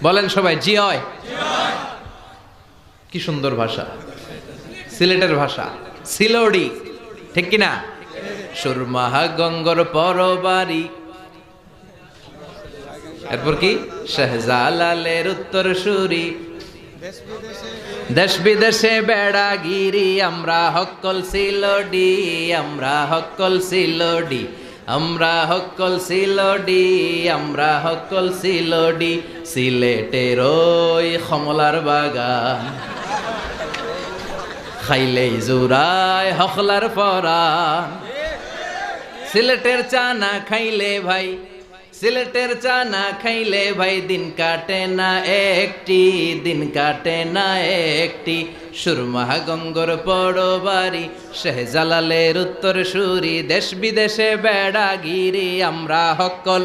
বলেন সবাই জি হয়। কি সুন্দর ভাষা, সিলেটের ভাষা, সিলোডি, ঠিক কিনা? সুরমাহা গঙ্গর পরবারি, এরপর কি শাহজালালের উত্তর সুরি, দেশ বিদেশে বেড়াগিরি, আমরা হক্কল সিলোডি, আমরা হক্কল সিলোডি, আমরা হক্কল সিলোডি, আমরা হক্কল সিলোডি, সিলেটের ওই কমলার বাগান, খাইলেই জুরায় হকলার পরাণ। সিলেটের চা না খাইলে ভাই, সিলেটের চা না খাইলে ভাই দিন কাটে না একটি, দিন কাটে না একটি। সুরমাহা গঙ্গর পরবারি, শাহজালালের উত্তর সুরি, দেশ বিদেশে বেড়াগিরি, আমরা হক্কল